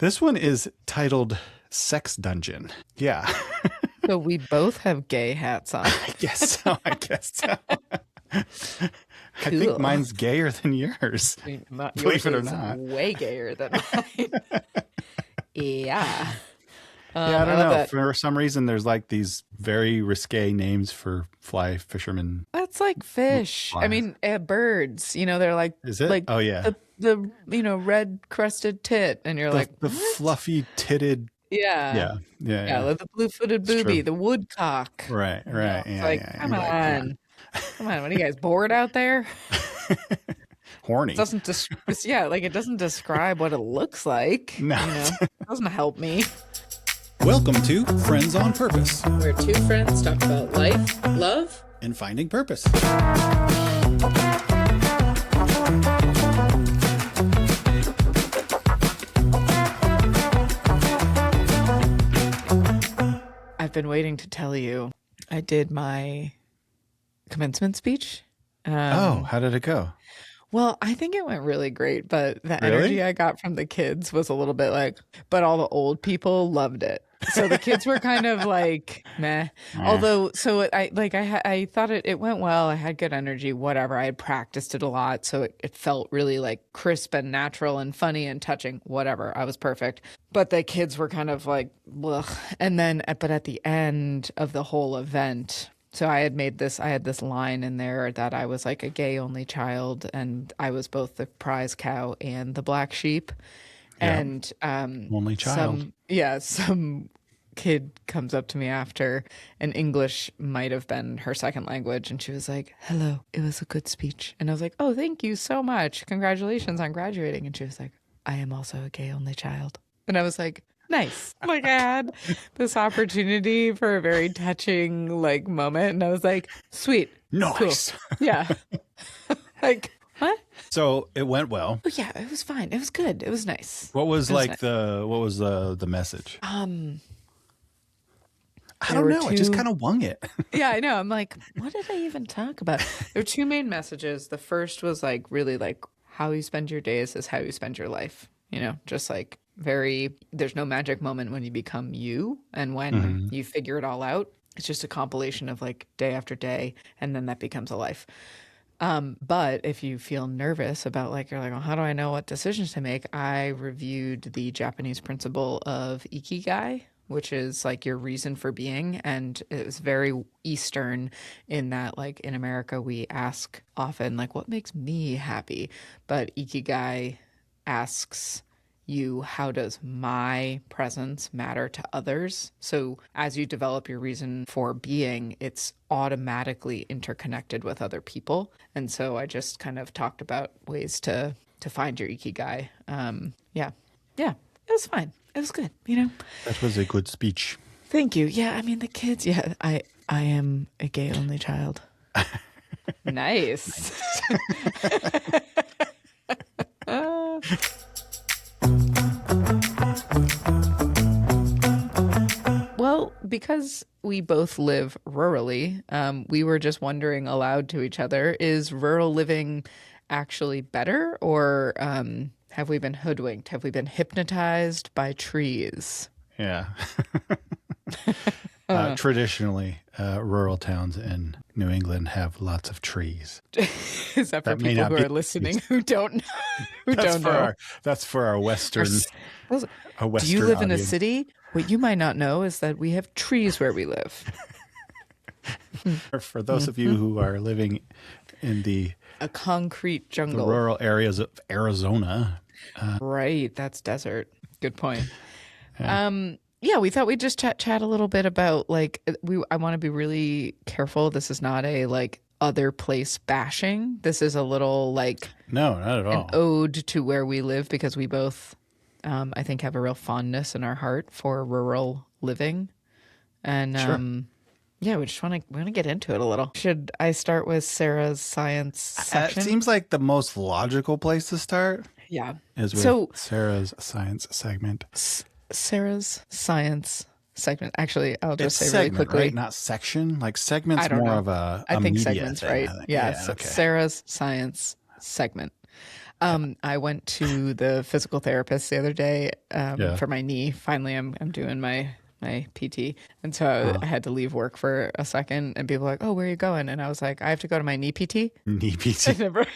This one is titled Sex Dungeon. Yeah. So we both have gay hats on. I guess so. I think Cool. mine's gayer than yours. Believe it or not. Way gayer than mine. Yeah. Yeah, I don't know. that. For some reason, there's like these very risque names for fly fishermen. That's like fish. I Flies. mean, birds. You know, they're like. Is it? Like Oh, yeah. The red crested tit, and you're like The what? fluffy titted. Yeah. Yeah. Like the blue-footed It's true. booby, the woodcock. Right. It's Yeah, like, yeah. come You're like, on. Come on. What are you guys bored out there? horny. It doesn't it doesn't describe what it looks like. No. You know? It doesn't help me. Welcome to Friends on Purpose Where two friends talk about life, love, and finding purpose. I've been waiting to tell you. I did my commencement speech. How did it go? Well, I think it went really great, but the Really? energy I got from the kids was a little bit like, but all the old people loved it. So the kids were kind of like, meh. Although, so I thought it went well. I had good energy, whatever. I had practiced it a lot. So it felt really like crisp and natural and funny and touching, whatever. I was perfect. But the kids were kind of like, ugh. And then, but at the end of the whole event, so I had this line in there that I was like a gay only child, and I was both the prize cow and the black sheep. Yeah. And Only child. some kid comes up to me after, and English might have been her second language, and she was like, "Hello, it was a good speech." And I was like, "Oh, thank you so much. Congratulations on graduating." And she was like, "I am also a gay only child." And I was like, nice. Like I had this opportunity for a very touching like moment, and I was like, sweet. Nice. Cool. Yeah. Like, what? So it went well. Oh yeah, it was fine. It was good. It was nice. What was It was like nice. the message? I there don't were know. I just two- kind of wung it. Yeah, I know. I'm like, what did I even talk about? There were two main messages. The first was like really like how you spend your days is how you spend your life. You know, just like there's no magic moment when you become you and when you figure it all out. It's just a compilation of like day after day, and then that becomes a life. But if you feel nervous about like, you're like, well, how do I know what decisions to make? I reviewed the Japanese principle of ikigai, which is like your reason for being. And it was very Eastern in that, like in America, we ask often like, what makes me happy? But ikigai asks you, how does my presence matter to others? So as you develop your reason for being, it's automatically interconnected with other people. And so I just kind of talked about ways to find your ikigai. Yeah, it was fine. It was good, you know. That was a good speech. Thank you. Yeah, I mean the kids. Yeah, I am a gay only child. Nice. Well, because we both live rurally, we were just wondering aloud to each other, is rural living actually better, or have we been hoodwinked? Have we been hypnotized by trees? Yeah. Traditionally, rural towns in New England have lots of trees. Is that for That may people not who be- are listening who don't know? Who don't know? That's for our Western. Those- A Western Do you live in a audience. city? What you might not know is that we have trees where we live. For those of you who are living in the A concrete jungle. rural areas of Arizona, Right, that's desert. Good point. Yeah, we thought we'd just chat a little bit about like I want to be really careful. This is not a like other place bashing. This is a little like no, not at all. an ode to where we live, because we both I think have a real fondness in our heart for rural living. And Sure. yeah, we just want to get into it a little. Should I start with Sarah's science That section? seems like the most logical place to start Yeah. is with So- Sarah's science segment. Sarah's science segment. Actually, I'll just It's say really segment, quickly. right? Not section. Like segment's I don't more know. of a I think media segments, thing, right? I think. Yeah, so okay. Sarah's science segment. I went to the physical therapist the other day Yeah. for my knee. Finally, I'm doing my PT, and so Uh, I had to leave work for a second. And people were like, "Oh, where are you going?" And I was like, "I have to go to my knee PT." knee PT. And everyone,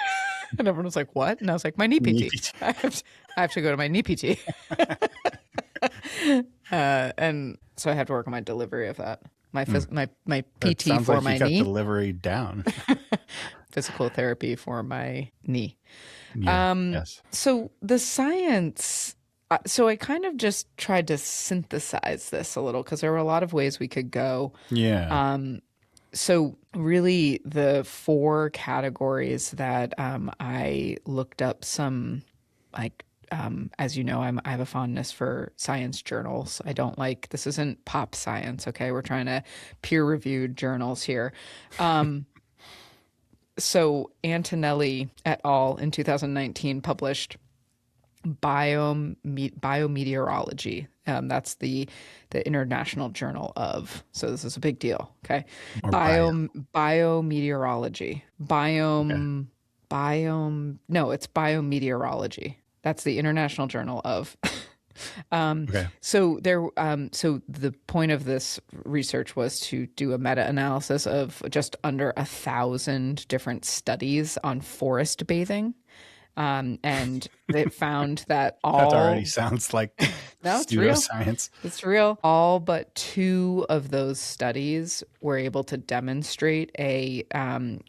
and everyone was like, "What?" And I was like, "My knee Knee PT. PT. I have to go to my knee PT." And so I have to work on my delivery of that. My That PT sounds for like you my got knee, delivery down. physical therapy for my knee. Yeah. Yes. So the science, so I kind of just tried to synthesize this a little because there were a lot of ways we could go. Yeah. So really, the four categories that I looked up some, like, as you know, I have a fondness for science journals. I don't like, this isn't pop science, okay? We're trying to peer-reviewed journals here. So Antonelli et al. In 2019 published biometeorology. That's the International Journal of. So this is a big deal. Okay, Or bio. biometeorology. Okay. Biome. No, it's biometeorology. That's the International Journal of. Okay. So there, so the point of this research was to do a meta-analysis of just under 1,000 different studies on forest bathing. And it found that That already all, sounds like no, it's real. pseudoscience. It's real. All but two of those studies were able to demonstrate a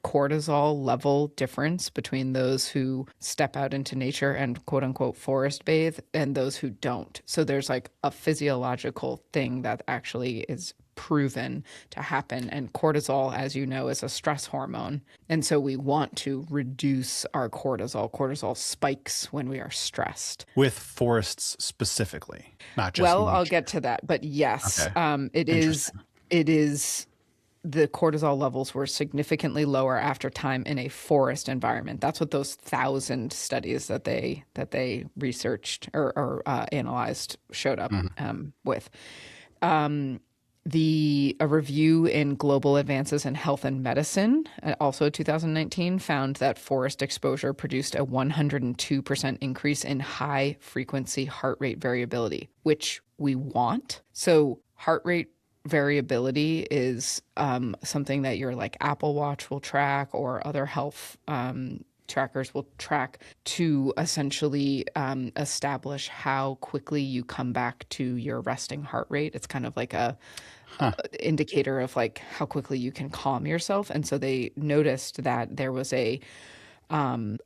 cortisol level difference between those who step out into nature and quote unquote forest bathe and those who don't. So there's like a physiological thing that actually is proven to happen. And cortisol, as you know, is a stress hormone. And so we want to reduce our cortisol. Cortisol spikes when we are stressed. With forests specifically, not just Well, I'll nature. get to that. But yes, Okay. it is, Interesting. it is, the cortisol levels were significantly lower after time in a forest environment. That's what those 1,000 studies that they researched or analyzed showed up with. A review in Global Advances in Health and Medicine, also 2019, found that forest exposure produced a 102% increase in high frequency heart rate variability, which we want. So heart rate variability is something that your like Apple Watch will track or other health trackers will track to essentially establish how quickly you come back to your resting heart rate. It's kind of like a indicator of like how quickly you can calm yourself. And so they noticed that there was a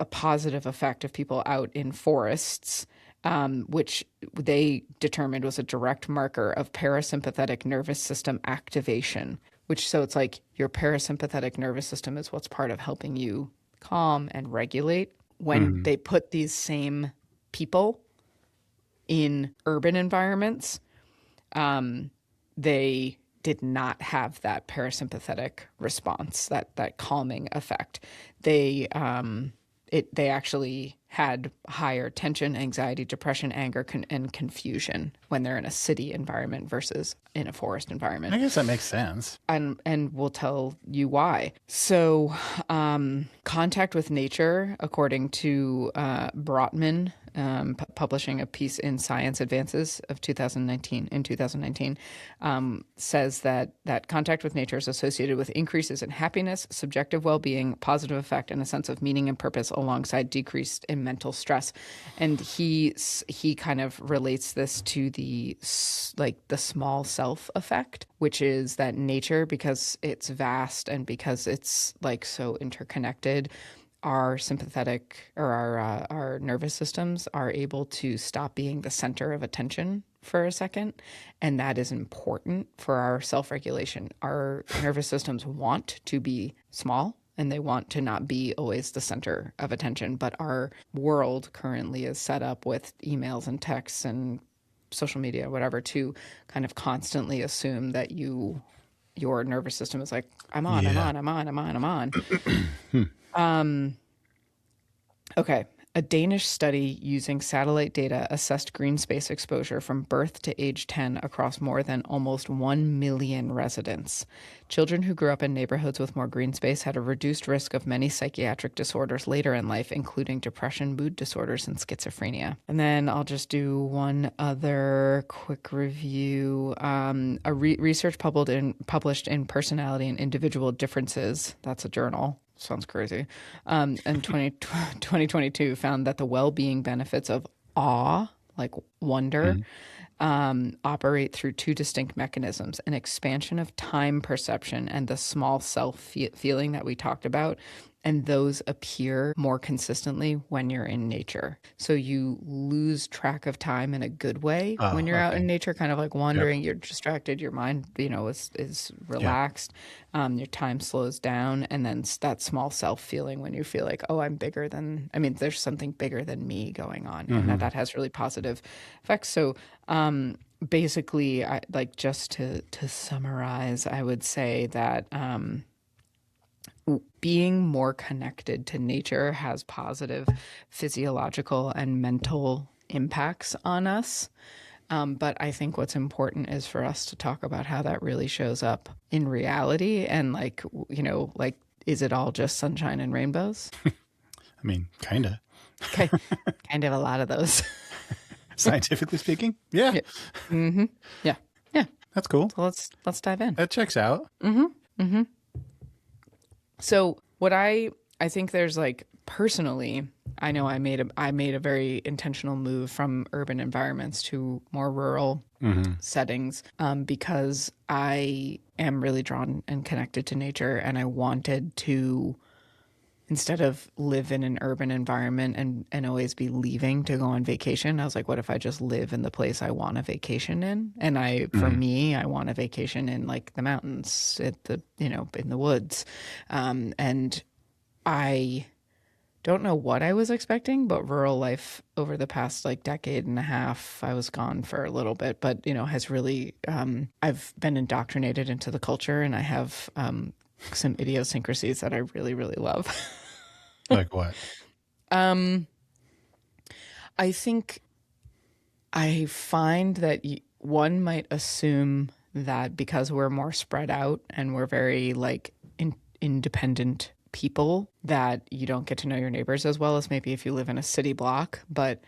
positive effect of people out in forests, which they determined was a direct marker of parasympathetic nervous system activation. Which, so it's like your parasympathetic nervous system is what's part of helping you calm and regulate. When Mhm. they put these same people in urban environments, they did not have that parasympathetic response, that calming effect. They actually had higher tension, anxiety, depression, anger, and confusion when they're in a city environment versus in a forest environment. I guess that makes sense. And we'll tell you why. So, contact with nature, according to Brotman, publishing a piece in Science Advances of 2019, says that contact with nature is associated with increases in happiness, subjective well-being, positive effect, and a sense of meaning and purpose, alongside decreased in mental stress. And he kind of relates this to the small self effect, which is that nature, because it's vast and because it's like so interconnected, our sympathetic or our nervous systems are able to stop being the center of attention for a second, and that is important for our self-regulation. Our nervous systems want to be small and they want to not be always the center of attention, but our world currently is set up with emails and texts and social media, whatever, to kind of constantly assume that your nervous system is like, I'm on, I'm Yeah. on, I'm on, I'm on, I'm on. Okay. A Danish study using satellite data assessed green space exposure from birth to age 10 across more than almost 1 million residents. Children who grew up in neighborhoods with more green space had a reduced risk of many psychiatric disorders later in life, including depression, mood disorders, and schizophrenia. And then I'll just do one other quick review. Research published in Personality and Individual Differences, that's a journal, sounds crazy, in 2022 found that the well-being benefits of awe, like wonder, operate through two distinct mechanisms: an expansion of time perception and the small self feeling that we talked about. And those appear more consistently when you're in nature. So you lose track of time in a good way Oh, when you're out okay. in nature, kind of like Yep. wandering, you're distracted, your mind, is Yeah. relaxed, your time slows down. And then that small self feeling when you feel like, oh, I'm bigger than, I mean, there's something bigger than me going on. And that has really positive effects. So, basically, just to summarize, I would say that, being more connected to nature has positive physiological and mental impacts on us. But I think what's important is for us to talk about how that really shows up in reality. And is it all just sunshine and rainbows? I mean, kind of. Okay. Kind of a lot of those. Scientifically speaking, yeah. Yeah. Mm-hmm. Yeah. Yeah. That's cool. So let's dive in. That checks out. So what I think there's personally, I know I made a very intentional move from urban environments to more rural settings, because I am really drawn and connected to nature, and I wanted to, instead of live in an urban environment and always be leaving to go on vacation, I was like, what if I just live in the place I want a vacation in? And for me, I want a vacation in the mountains, in the woods. And I don't know what I was expecting, but rural life over the past decade and a half, I was gone for a little bit, but has really, I've been indoctrinated into the culture, and I have, some idiosyncrasies that I really, really love. Like what? I think I find that one might assume that because we're more spread out and we're very independent people, that you don't get to know your neighbors as well as maybe if you live in a city block. But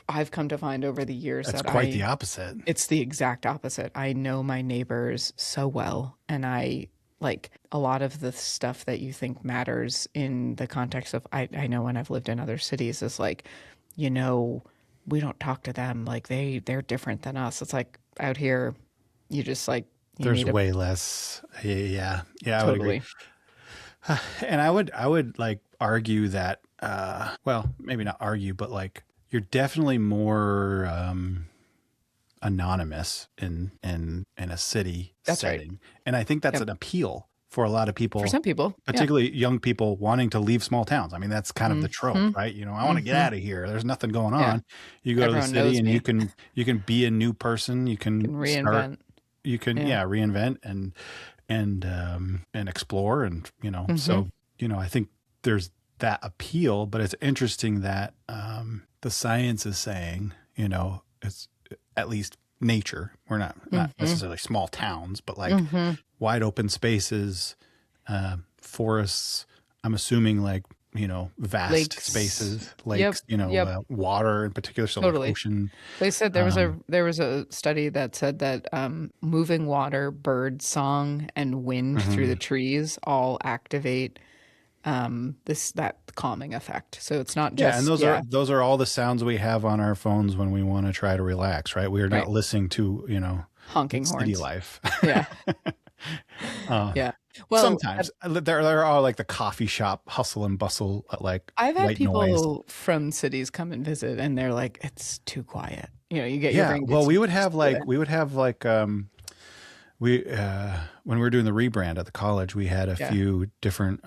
I've come to find over the years That's that quite the opposite. it's the exact opposite. I know my neighbors so well, and I a lot of the stuff that you think matters in the context of, I know when I've lived in other cities is we don't talk to them. They're different than us. It's out here, you just you There's need way less. Yeah. Yeah. I would agree. totally. And I would argue that, well, maybe not argue, but you're definitely more, anonymous in a city That's setting. right. And I think that's Yep. an appeal for a lot of people, For some people, yeah. particularly young people wanting to leave small towns. I mean, that's kind of the trope, right? I want to get out of here. There's nothing going on. Yeah. You go Everyone to the city knows and me. you can be a new person. You can start, Reinvent. you can, Yeah. reinvent and explore. And, so, I think there's that appeal, but it's interesting that, the science is saying, it's at least nature. We're not necessarily small towns, but wide open spaces, forests. I'm assuming vast Lakes. spaces, lakes, Yep. water in particular. So Totally. ocean. They said there was a study that said that moving water, bird song, and wind through the trees all activate that calming effect. So it's not just And those are all the sounds we have on our phones when we want to try to relax, right? We are not listening to honking city horns. life. Yeah. Yeah. Well, Sometimes there are the coffee shop hustle and bustle, I've had white people noise. from cities come and visit, and they're like, "It's too quiet." You get your Yeah. brain. Well, we would have when we were doing the rebrand at the college, we had a few different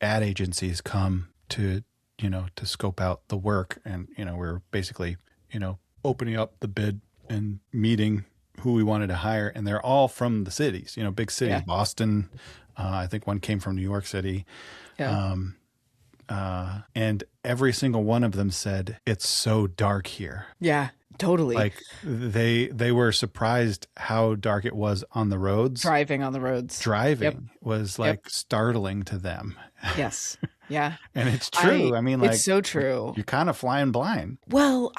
ad agencies come to to scope out the work, and we were basically opening up the bid and meeting who we wanted to hire, and they're all from the cities, big cities, Boston. I think one came from New York City. Yeah. and every single one of them said, it's so dark here. Yeah, totally. Like they were surprised how dark it was on the roads. Driving on the roads. Driving was like startling to them. Yes. Yeah. And it's true. I mean, like, it's so true. You're kind of flying blind. Well,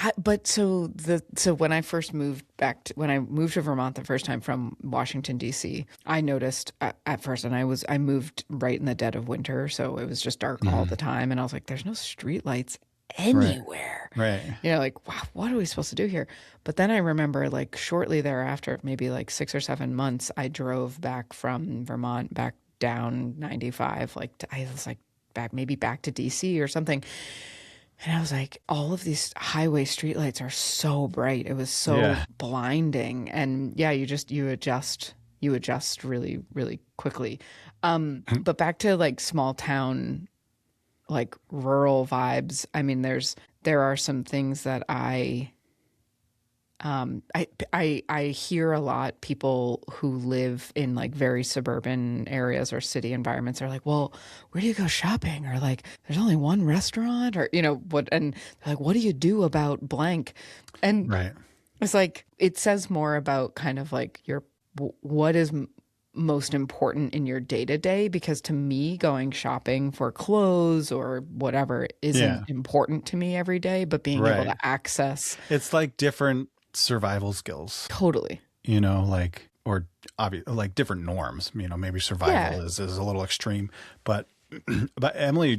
so when I first moved when I moved to Vermont the first time from Washington D.C., I noticed at first, and I moved right in the dead of winter, so it was just dark all the time, and I was like, "There's no street lights anywhere." Right. Like, wow, what are we supposed to do here? But then I remember, like, shortly thereafter, maybe like 6 or 7 months, I drove back from Vermont back down 95. I was like back to DC or something. And I was like, all of these highway streetlights are so bright. It was so blinding. And yeah, you adjust really, really quickly. But back to like small town, like rural vibes. I mean, there are some things that I hear a lot. People who live in like very suburban areas or city environments are like, well, where do you go shopping? Or like, there's only one restaurant, or what? And they're like, what do you do about blank? And it's like, it says more about kind of like what is most important in your day to day, because to me, going shopping for clothes or whatever isn't important to me every day, but being able to access, it's like different survival skills. Totally. Like, or like different norms, maybe survival is a little extreme, but Emily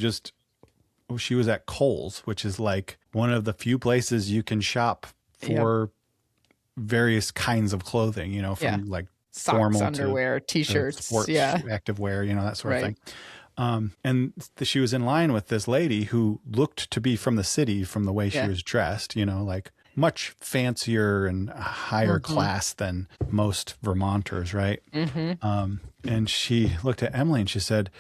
she was at Kohl's, which is like one of the few places you can shop for various kinds of clothing, from like socks, formal underwear, t-shirts, sports, activewear, that sort of thing. And she was in line with this lady who looked to be from the city from the way she was dressed, like much fancier and higher class than most Vermonters, right? And she looked at Emily and she said,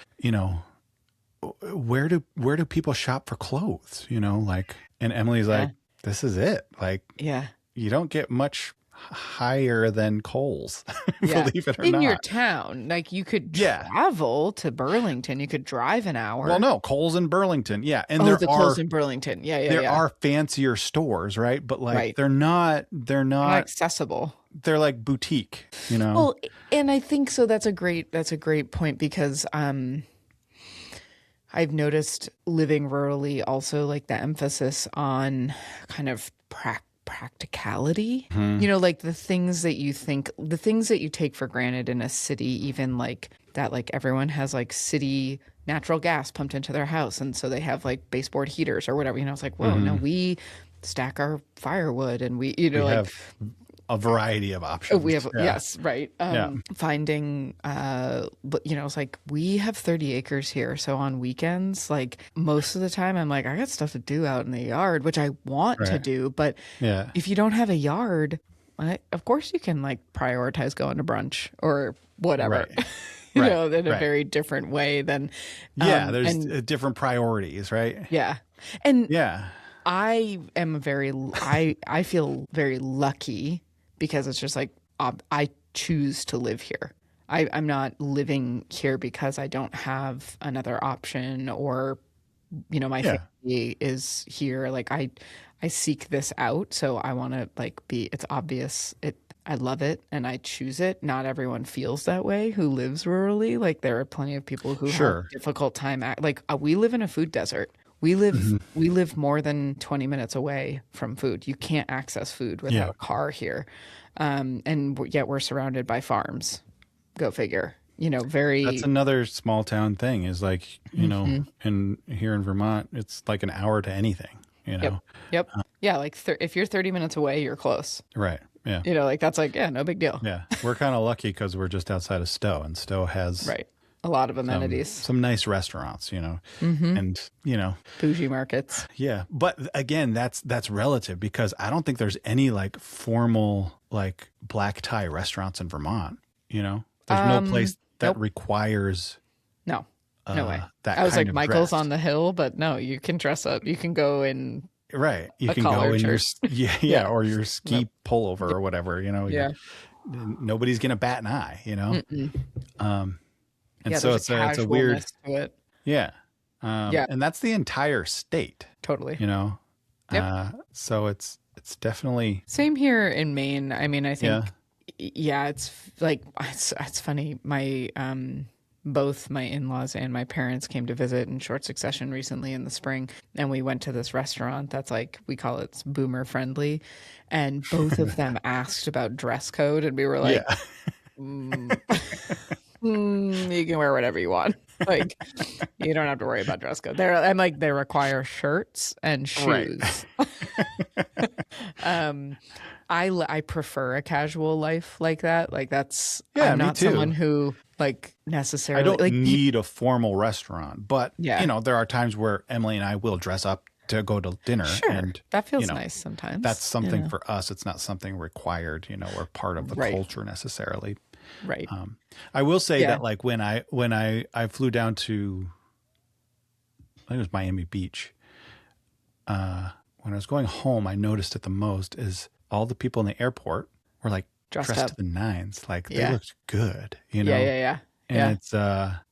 where do people shop for clothes? Like, and Emily's like, this is it. Like, you don't get much higher than Kohl's, believe it or not. In your town, like you could travel to Burlington. You could drive an hour. Well, no, Kohl's in Burlington. Yeah. And Kohl's in Burlington. There are fancier stores, right? But like, they're not accessible. They're like boutique, Well, and I think so. That's a great point, because, I've noticed living rurally also, like the emphasis on kind of practicality, like the things that you take for granted in a city, even like that, like everyone has like city natural gas pumped into their house, and so they have like baseboard heaters or whatever. It's like, whoa, no, we stack our firewood, and we have a variety of options. We have finding but it's like, we have 30 acres here, so on weekends, like most of the time I'm like, I got stuff to do out in the yard, which I want to do, but if you don't have a yard, of course you can like prioritize going to brunch or whatever. In a very different way than there's different priorities, right? And I am I feel very lucky, because it's just like, I choose to live here. I'm not living here because I don't have another option, or my family is here. Like I seek this out, so I want to like it's obvious. I love it and I choose it. Not everyone feels that way who lives rurally. Like there are plenty of people who have a difficult time. We live in a food desert. We live more than 20 minutes away from food. You can't access food without a car here. And yet we're surrounded by farms. Go figure. That's another small town thing, is like, and here in Vermont, it's like an hour to anything, Yep. Like if you're 30 minutes away, you're close. Right. Yeah. Like that's like, no big deal. Yeah. We're kind of lucky because we're just outside of Stowe, and Stowe has a lot of amenities, some nice restaurants, and bougie markets. Yeah. But again, that's relative, because I don't think there's any like formal like black tie restaurants in Vermont. There's no place that requires no way. That I was kind like, of Michael's dress. On the Hill, but no, you can dress up. You can go in you can go in your or your ski pullover or whatever. Nobody's gonna bat an eye. And so it's a weird. To it. Yeah. Yeah, And that's the entire state, totally. you know? Yep. So it's definitely, Same here in Maine. I mean, I yeah. think, yeah, it's like, it's funny. Both my in-laws and my parents came to visit in short succession recently in the spring, and we went to this restaurant that's like, we call it boomer friendly, and both of them asked about dress code, and we were like, Yeah. you can wear whatever you want. Like, you don't have to worry about dress code. I'm like, they require shirts and Right. shoes. I prefer a casual life like that. Like Yeah, I'm me not too. someone who like I necessarily don't like need a formal restaurant, but Yeah. there are times where Emily and I will dress up to go to dinner, sure, and that feels you know, nice sometimes. that's something for us. It's not something required, or part of the Right. culture necessarily. Right. I will say Yeah. that like when I flew down to, I think it was Miami Beach, when I was going home, I noticed it the most is all the people in the airport were like Dressed dressed up. to the nines. Like they Yeah. looked good, Yeah. and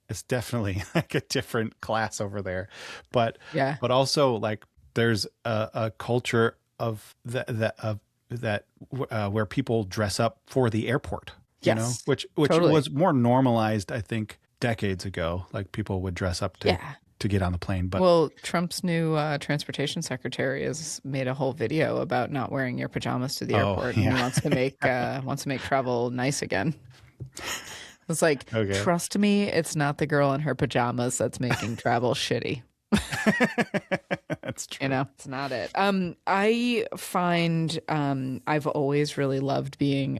it's definitely like a different class over there, but Yeah. also like there's a culture of that where people dress up for the airport, Yes. which Totally. was more normalized, I think, decades ago. Like people would dress up to get on the plane, but Well, Trump's new transportation secretary has made a whole video about not wearing your pajamas to the airport, and he wants to make travel nice again. It's like, Okay. trust me, it's not the girl in her pajamas that's making travel shitty. That's true. It's not it. I find I've always really loved being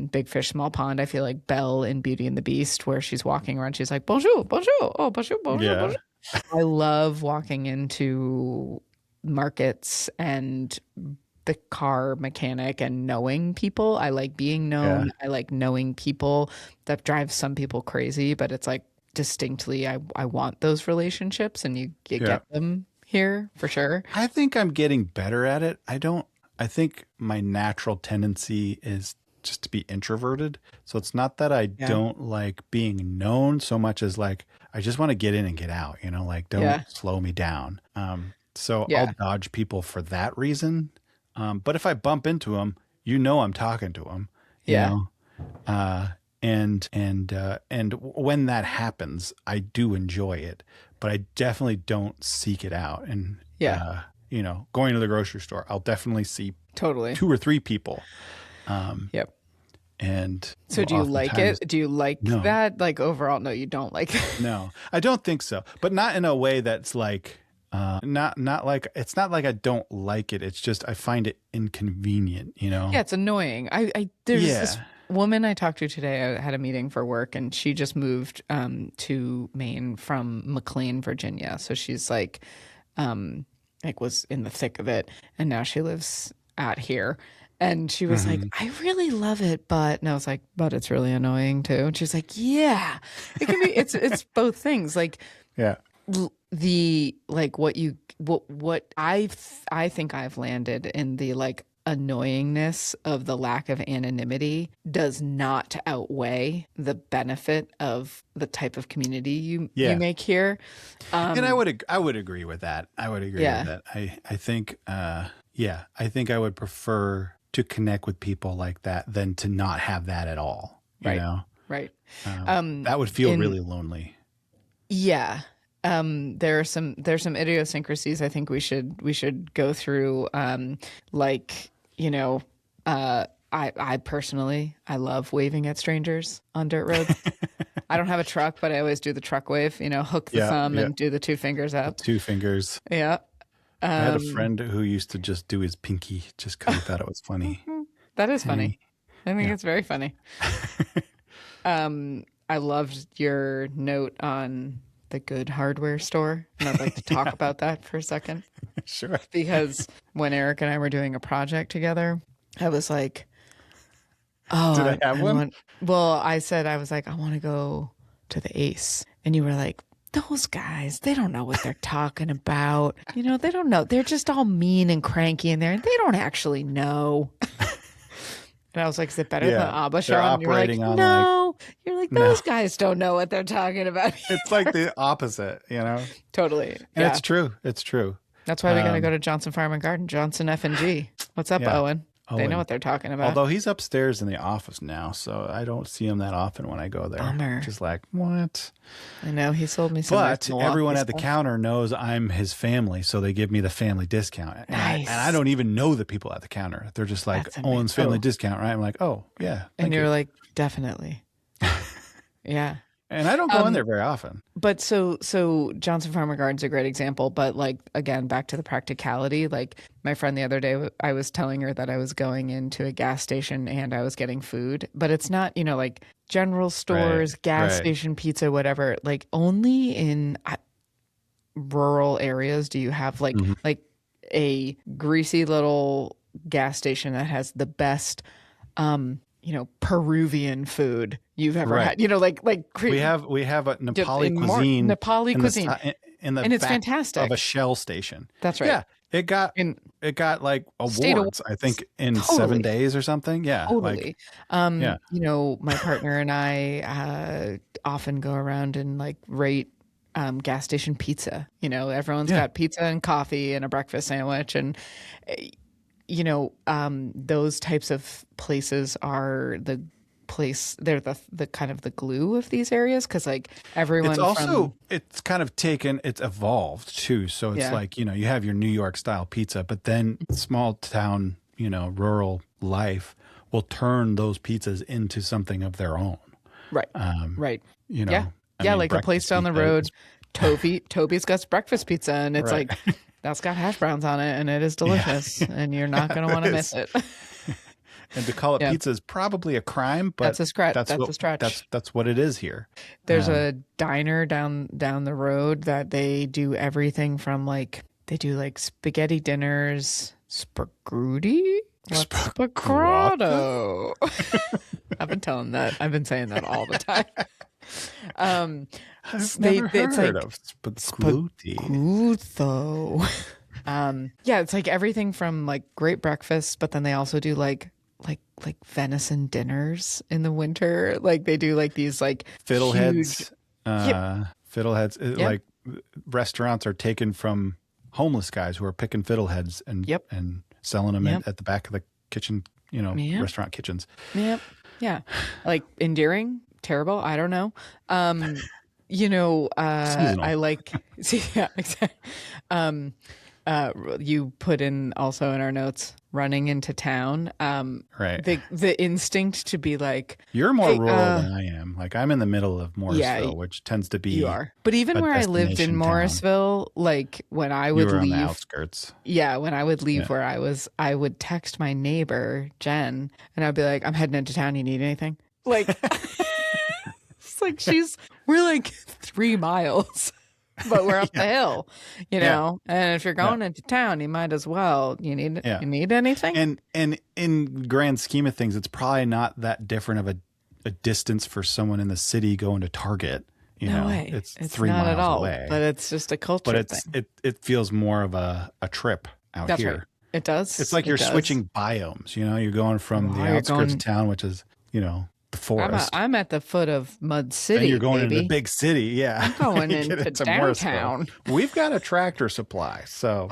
Big Fish, Small Pond. I feel like Belle in Beauty and the Beast, where she's walking around, she's like, bonjour, bonjour, oh, bonjour, bonjour, Yeah. bonjour. I love walking into markets and the car mechanic and knowing people. I like being known. I like knowing people. That drives some people crazy, but it's like distinctly, I want those relationships, and you get them here for sure. I think I'm getting better at it. I think my natural tendency is just to be introverted. So it's not that I don't like being known so much as like, I just want to get in and get out, like don't slow me down. So I'll dodge people for that reason. But if I bump into them, I'm talking to them, you know? And when that happens, I do enjoy it, but I definitely don't seek it out. And, going to the grocery store, I'll definitely see totally 2 or 3 people. Yep. And so do you like it? Do you like that? Like overall, no, you don't like it. No, I don't think so, but not in a way that's like, not like, it's not like I don't like it. It's just, I find it inconvenient, Yeah, it's annoying. There's this woman I talked to today. I had a meeting for work, and she just moved to Maine from McLean, Virginia. So she's like was in the thick of it, and now she lives out here. And she was like, I really love it, and I was like, but it's really annoying too. And she's like, yeah, it can be. It's both things. Like, the like what I think I've landed in the like annoyingness of the lack of anonymity does not outweigh the benefit of the type of community you make here. And I would agree with that. I would agree with that. I think I think I would prefer to connect with people like that than to not have that at all. You know? Right. That would feel really lonely. Yeah. There's some idiosyncrasies I think we should go through. I personally, I love waving at strangers on dirt roads. I don't have a truck, but I always do the truck wave, hook the thumb and do the 2 fingers up. 2 fingers. Yeah. I had a friend who used to just do his pinky just because he thought it was funny. That is funny. I think it's very funny. I loved your note on the good hardware store, and I'd like to talk about that for a second. Sure. Because when Eric and I were doing a project together, I was like, oh, did I have one? I said, I was like, I want to go to the Ace. And you were like, those guys, they don't know what they're talking about. They don't know. They're just all mean and cranky in there, and they don't actually know. And I was like, is it better than Abba Show? And you were like, no, You're like, No. those guys don't know what they're talking about. It's like the opposite, you know? Totally. And Yeah. it's true. It's true. That's why we got to go to Johnson Farm and Garden, Johnson F&G. What's up, Yeah. Owen? They know what they're talking about. Although he's upstairs in the office now, so I don't see him that often when I go there. Bummer. Just like, what? I know, he sold me some. But everyone at the counter knows I'm his family, so they give me the family discount. Nice. And I don't even know the people at the counter. They're just like, Owen's family discount, right? I'm like, oh, yeah. And you're like, definitely. Yeah. And I don't go in there very often. But so Johnson Farm and Garden's a great example. But like, again, back to the practicality. Like my friend the other day, I was telling her that I was going into a gas station and I was getting food. But it's not, like general stores, gas station, pizza, whatever. Like only in rural areas do you have like a greasy little gas station that has the best Peruvian food you've ever had. Like we have a Nepali cuisine. Nepali cuisine. And it's fantastic. Of a Shell station. That's right. Yeah. It got like awards, I think, in 7 days or something. Yeah. Totally. My partner and I often go around and like rate gas station pizza. Everyone's got pizza and coffee and a breakfast sandwich, and those types of places are they're the kind of the glue of these areas, because like everyone it's kind of it's evolved too. So it's like, you have your New York style pizza, but then small town, rural life will turn those pizzas into something of their own. Right. Right. Like a place down the road, Toby's got breakfast pizza, and it's like, that's got hash browns on it, and it is delicious, and you're not going to want to miss it. And to call it pizza is probably a crime, but that's a stretch. That's what it is here. There's a diner down the road that they do everything from they do spaghetti dinners, spaghetti, spaccato. I've been saying that all the time. I've never heard of spaghetti. It's like everything from like great breakfast, but then they also do like venison dinners in the winter. Like they do like these like fiddleheads. Fiddleheads. Like restaurants are taken from homeless guys who are picking fiddleheads and selling them at the back of the kitchen. Restaurant kitchens. Yep. Yeah. Like endearing. Terrible. I don't know. I like. Exactly. You put in also in our notes running into town. Right. The instinct to be like, you're more rural than I am. Like I'm in the middle of Morrisville, which tends to be. You are. But even where I lived in Morrisville, like when I would leave, on the outskirts. Yeah, when I would leave where I was, I would text my neighbor Jen, and I'd be like, "I'm heading into town. You need anything?" Like. It's like we're like 3 miles, but we're up the hill, and if you're going into town, you might as well, you need anything. And in grand scheme of things, it's probably not that different of a distance for someone in the city going to Target. No way. It's 3 not miles at all, away, but it's just a culture thing. It feels more of a trip out That's here. Right. It does. It's like you're switching biomes, you're going from the outskirts of town, which is, the forest. I'm at the foot of Mud City. And you're going into the big city, yeah. I'm going into downtown. We've got a Tractor Supply, so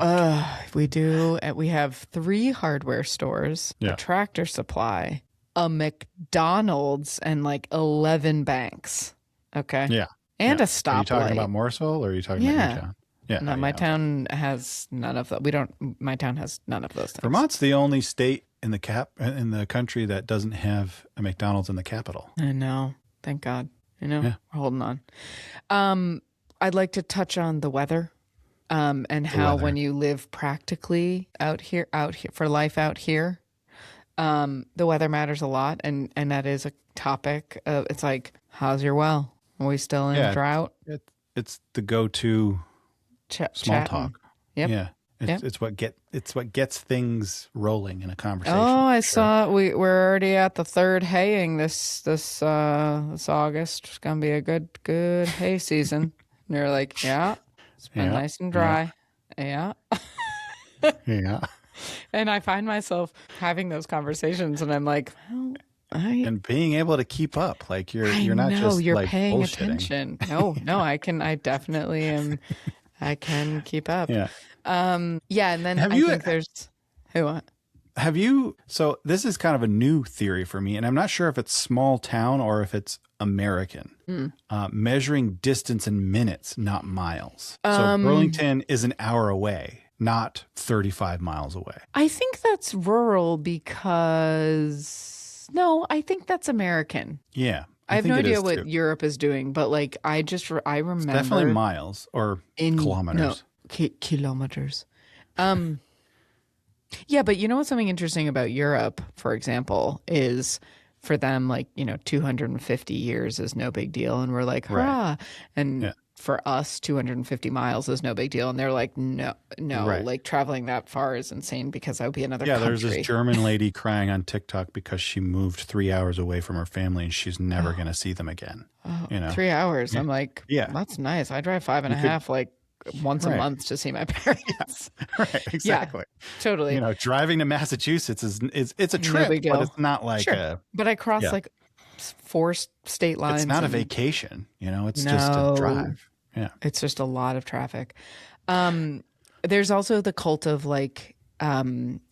we do. We have 3 hardware stores, a Tractor Supply, a McDonald's, and like 11 banks. Okay, and a stoplight. Are you talking about Morrisville, or are you talking about your town? Yeah, no, my town has none of that. My town has none of those things. Vermont's the only state in the country that doesn't have a McDonald's in the capital. I know. Thank God. We're holding on. I'd like to touch on the weather, and how when you live practically out here for life out here, the weather matters a lot, and that is a topic. It's like, how's your well? Are we still in drought? It's the go-to small talk. Yep. Yeah. It's what gets things rolling in a conversation. Oh, I saw we're already at the 3rd haying this August. It's gonna be a good hay season. And you're like, it's been nice and dry. Yeah. Yeah. And I find myself having those conversations, and I'm like, well, and being able to keep up. Like you're not know just you're like paying bullshitting. attention. No, I definitely am. I can keep up. Yeah. Yeah, and then Have I you think there's who have you so this is kind of a new theory for me, and I'm not sure if it's small town or if it's American. Measuring distance in minutes, not miles. So Burlington is an hour away, not 35 miles away. I think that's rural because no, I think that's American. Yeah. I have no think it idea is what too. Europe is doing, but like I remember Definitely miles or kilometers. Kilometers. Yeah, but you know what's something interesting about Europe, for example, is for them, like, 250 years is no big deal. And we're like, hurrah. And for us, 250 miles is no big deal. And they're like, no, like traveling that far is insane because that would be another country. There's this German lady crying on TikTok because she moved 3 hours away from her family and she's never going to see them again. 3 hours. I'm like, that's nice. I drive 5.5, like once a month to see my parents. Right, exactly. Yeah, totally. Driving to Massachusetts it's a trip, but it's not like but I cross like 4 state lines. It's not a vacation, it's just a drive. Yeah. It's just a lot of traffic. There's also the cult of like in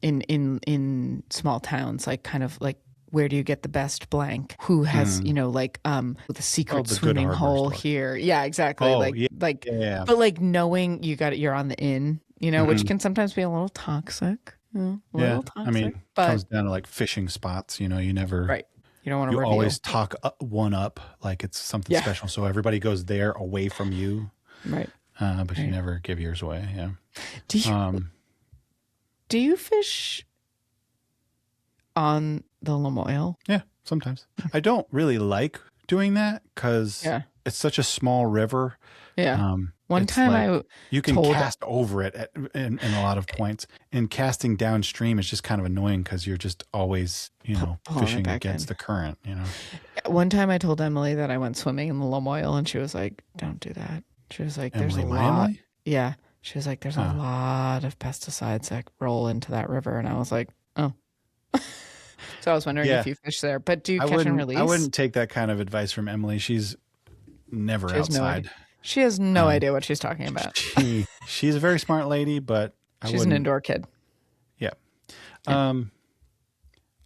small towns, like kind of like where do you get the best blank? Who has, like the secret swimming hole here? Yeah, exactly. But like knowing you're on the inn, which can sometimes be a little toxic. Little toxic. I mean, it comes down to like fishing spots, you never You don't want to You reveal. always talk one up like it's something special. So everybody goes there away from you. Right. But you never give yours away. Yeah. Do you fish on the Lamoille? Yeah, sometimes. I don't really like doing that because it's such a small river. Yeah. One time you can cast over it in a lot of points, and casting downstream is just kind of annoying because you're just always, fishing against the current, One time I told Emily that I went swimming in the Lamoille and she was like, don't do that. She was like, there's a lot. Yeah. She was like, there's a lot of pesticides that roll into that river. And I was like, oh. So I was wondering if you fish there, but do you catch and release? I wouldn't take that kind of advice from Emily. She's never outside. She has no idea what she's talking about. She's a very smart lady, but she's an indoor kid. Yeah.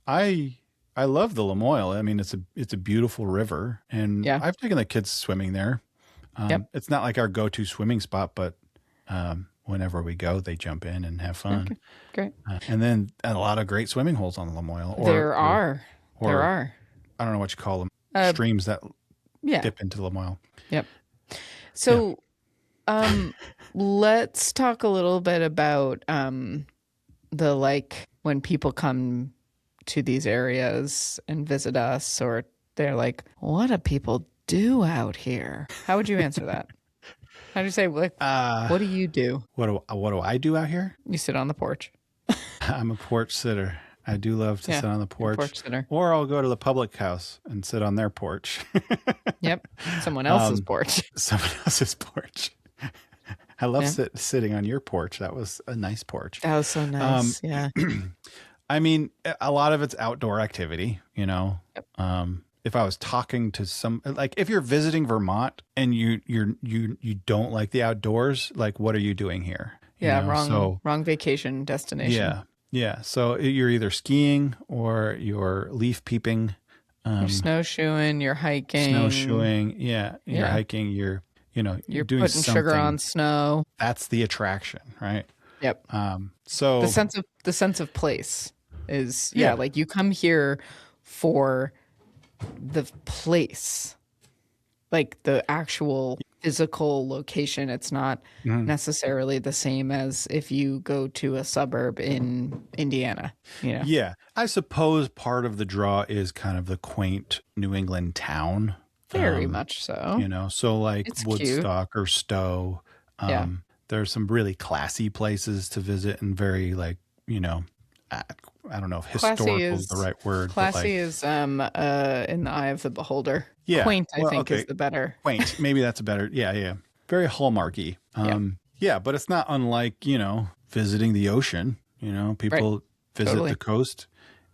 I love the Lamoille. I mean, it's a beautiful river, and I've taken the kids swimming there. It's not like our go-to swimming spot, but whenever we go, they jump in and have fun. Okay. Great. And then a lot of great swimming holes on the Lamoille. There are. I don't know what you call them. Streams that dip into the Lamoille. Yep. So let's talk a little bit about when people come to these areas and visit us, or they're like, what do people do out here? How would you answer that? How do you say, like, what do you do? What do I do out here? You sit on the porch. I'm a porch sitter. I do love to sit on the porch. Porch sitter. Or I'll go to the public house and sit on their porch. Yep. Someone else's porch. Someone else's porch. I love sitting on your porch. That was a nice porch. That was so nice. Yeah. I mean, a lot of it's outdoor activity, Yep. If I was talking to if you're visiting Vermont and you don't like the outdoors, like, what are you doing here? Wrong vacation destination. Yeah. So you're either skiing or you're leaf peeping. You're snowshoeing, you're hiking. You're hiking, you're doing putting something. Sugar on snow. That's the attraction, right? Yep. So the sense of place is like you come here for the place, like the actual physical location. It's not necessarily the same as if you go to a suburb in Indiana. Yeah, I suppose part of the draw is kind of the quaint New England town. Very much so. So like it's Woodstock cute. Or Stowe. There's some really classy places to visit and very like, I don't know if historical is the right word. Classy is in the eye of the beholder. Yeah. Quaint, I think, is the better. Quaint. Maybe that's a better. Yeah. Very hallmarky. But it's not unlike, visiting the ocean. People visit the coast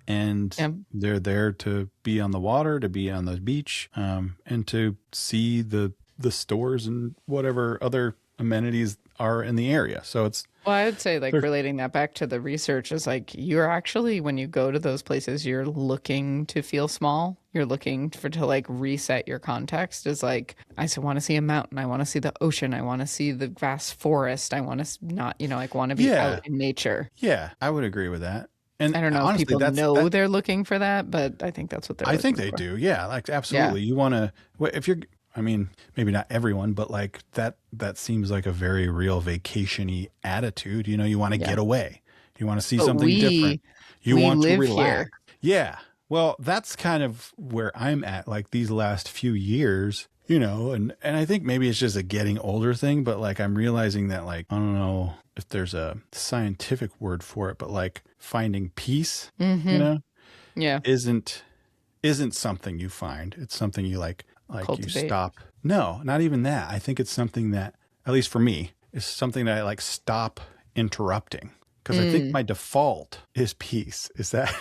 and Yeah. they're there to be on the water, to be on the beach, and to see the stores and whatever other amenities are in the area. So it's Well, I would say like there's relating that back to the research is like you're actually when you go to those places, you're looking to feel small. You're looking for to like reset your context is like I want to see a mountain, I want to see the ocean, I want to see the vast forest, I want to not, like want to be yeah, out in nature. yeah, I would agree with that. And I don't know if honestly, people that's know that. they're looking for that, but I think that's what they're I think looking they for. do. Yeah, like Yeah. absolutely. You want to if you're. I mean, maybe not everyone, but like that seems like a very real vacation-y attitude. You want to Yeah. get away. You want to see But something different. You we want to live relax. here. Yeah. Well, that's kind of where I'm at like these last few years, and I think maybe it's just a getting older thing, but like I'm realizing that like I don't know if there's a scientific word for it, but like finding peace, Yeah. isn't something you find. It's something you like you Cultivate. stop. No, not even that. I think it's something that, at least for me, is something that I like stop interrupting. Because I think my default is peace. Is that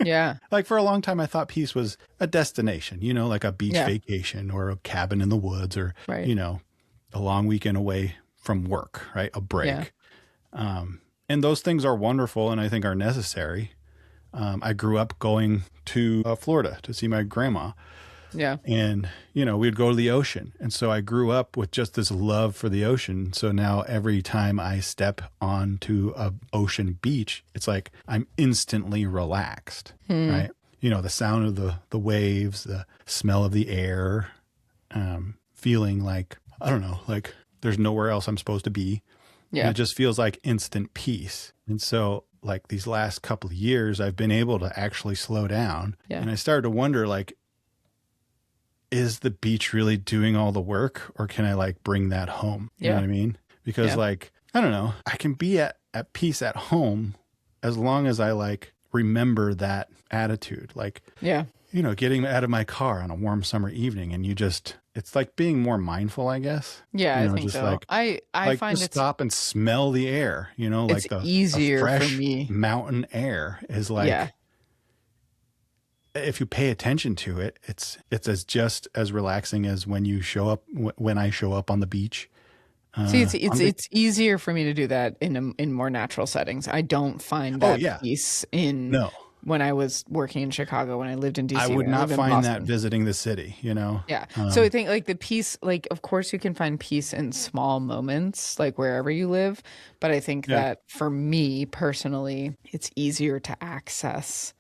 Yeah. like for a long time I thought peace was a destination, like a beach Yeah. vacation or a cabin in the woods or, Right. a long weekend away from work, right? A break. Yeah. And those things are wonderful and I think are necessary. I grew up going to Florida to see my grandma. Yeah. And, we'd go to the ocean. And so I grew up with just this love for the ocean. So now every time I step onto a ocean beach, it's like I'm instantly relaxed, right? The sound of the waves, the smell of the air, feeling like, I don't know, like there's nowhere else I'm supposed to be. Yeah. And it just feels like instant peace. And so like these last couple of years, I've been able to actually slow down. Yeah. And I started to wonder, like, is the beach really doing all the work or can I like bring that home? You know what I mean? Because like, I don't know, I can be at peace at home as long as I like remember that attitude. Like, Yeah. Getting out of my car on a warm summer evening and it's like being more mindful, I guess. Yeah, I think just so. like, I like find to it's stop and smell the air, like it's the easier for fresh me. mountain air is like, Yeah. if you pay attention to it, it's as just as relaxing as when you show up, when I show up on the beach. See, it's easier for me to do that in more natural settings. I don't find that peace in No. when I was working in Chicago, when I lived in DC. I would when not lived in find that Boston. visiting the city, Yeah. So I think like the peace, like of course you can find peace in small moments, like wherever you live. But I think that for me personally, it's easier to access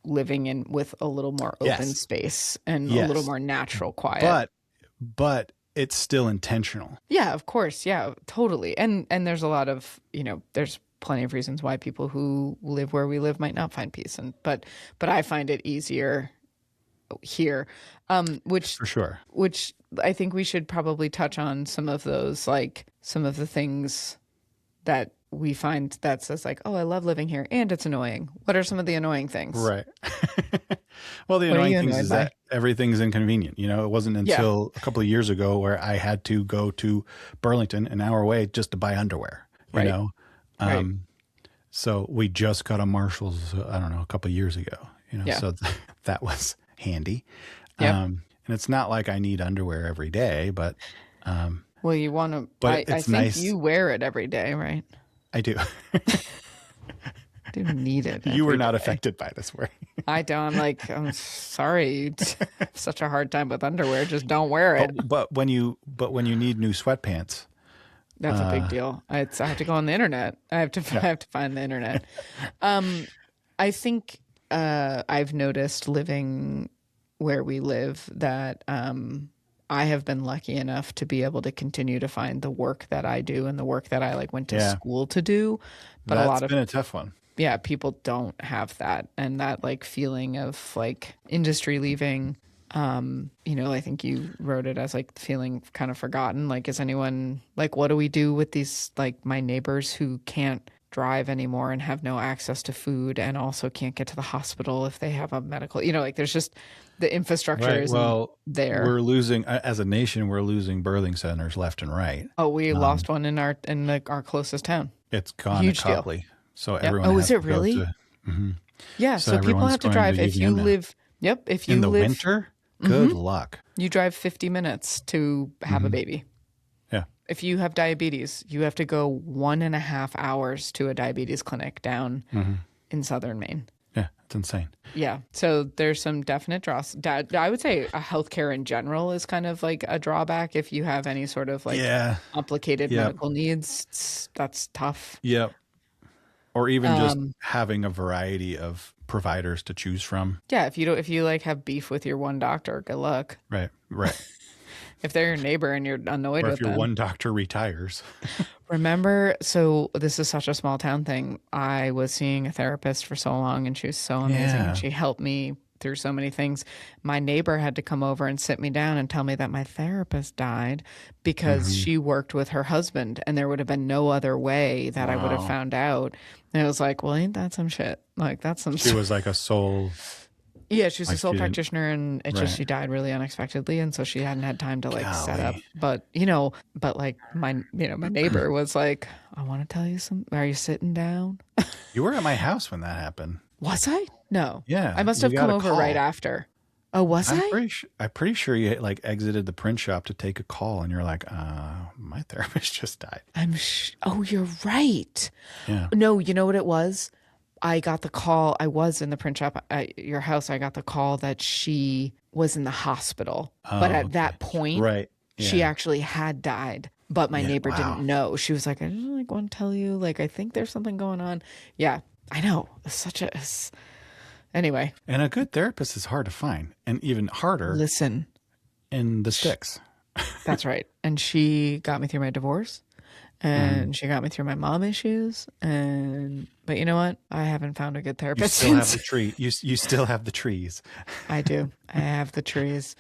living in with a little more open space and a little more natural quiet. But it's still intentional. Yeah, of course. Yeah, totally. And there's a lot of, there's plenty of reasons why people who live where we live might not find peace. But I find it easier here. Which For sure. Which I think we should probably touch on some of those, like some of the things that we find that says like, oh, I love living here and it's annoying. What are some of the annoying things? Right. Well, the annoying things is that everything's inconvenient. It wasn't until a couple of years ago where I had to go to Burlington, an hour away, just to buy underwear, you know? So we just got a Marshall's, I don't know, a couple of years ago, so that was handy. And it's not like I need underwear every day, but, well, you want to, but I it's think nice. You wear it every day, right? I do. I do need it. You were not day. affected by this wearing. I don't. I'm sorry. You have such a hard time with underwear. Just don't wear it. But when you need new sweatpants, that's a big deal. I have to go on the internet. I have to find the internet. I think I've noticed living where we live that I have been lucky enough to be able to continue to find the work that I do and the work that I like went to school to do. But that's been a tough one. Yeah, people don't have that. And that like feeling of like industry leaving, I think you wrote it as like feeling kind of forgotten. Like, is anyone like, what do we do with these, like my neighbors who can't drive anymore and have no access to food and also can't get to the hospital if they have a medical, like there's just the infrastructure isn't there. We're losing, as a nation, we're losing birthing centers left and right. Oh, we lost one in our closest town. It's gone Huge to Copley. deal. So everyone Oh, has is it to really? go to, Yeah. So people everyone's have to going drive. If you Uviana. live, yep. If In you the live, winter, good luck. you drive 50 minutes to have a baby. Yeah. If you have diabetes, you have to go 1.5 hours to a diabetes clinic down in southern Maine. Yeah, it's insane. Yeah. So there's some definite draws. I would say healthcare in general is kind of like a drawback. If you have any sort of like complicated medical needs, that's tough. Yep. Or even just having a variety of providers to choose from. Yeah. If you like have beef with your one doctor, good luck. Right. If they're your neighbor and you're annoyed Or with if your them. one doctor retires. Remember, so this is such a small town thing. I was seeing a therapist for so long and she was so amazing. And she helped me through so many things. My neighbor had to come over and sit me down and tell me that my therapist died because she worked with her husband and there would have been no other way that I would have found out. And I was like, well, ain't that some shit? Like, that's some She was like a soul. Yeah, she was a sole practitioner, and it's just she died really unexpectedly, and so she hadn't had time to like set up. But like my neighbor was like, "I want to tell you something. Are you sitting down?" You were at my house when that happened. Was I? No. Yeah, I must have come over right after. Oh, was I? I'm pretty sure you like exited the print shop to take a call, and you're like, my therapist just died. Oh, you're right. Yeah. No, you know what it was? I got the call. I was in the print shop at your house. I got the call that she was in the hospital. But at that point, she actually had died. But my neighbor didn't know. She was like, I just like want to tell you, like, I think there's something going on. Yeah, I know. Anyway. And a good therapist is hard to find, and even harder. Listen. In the sticks. That's right. And she got me through my divorce. And she got me through my mom issues. But you know what? I haven't found a good therapist. You still have the tree. You still have the trees. I do. I have the trees.